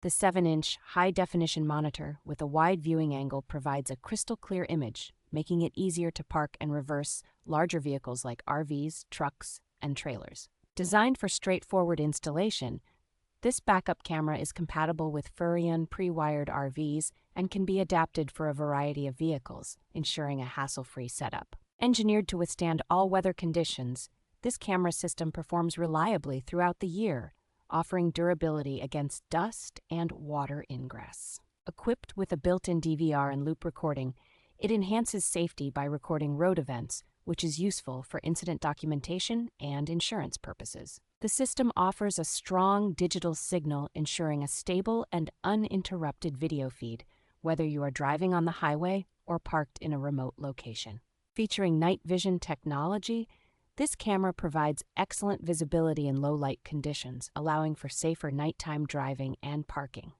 The 7-inch high-definition monitor with a wide viewing angle provides a crystal-clear image, making it easier to park and reverse larger vehicles like RVs, trucks, and trailers. Designed for straightforward installation, this backup camera is compatible with Furrion pre-wired RVs and can be adapted for a variety of vehicles, ensuring a hassle-free setup. Engineered to withstand all weather conditions, this camera system performs reliably throughout the year, offering durability against dust and water ingress. Equipped with a built-in DVR and loop recording, it enhances safety by recording road events, which is useful for incident documentation and insurance purposes. The system offers a strong digital signal, ensuring a stable and uninterrupted video feed, whether you are driving on the highway or parked in a remote location. Featuring night vision technology, this camera provides excellent visibility in low-light conditions, allowing for safer nighttime driving and parking.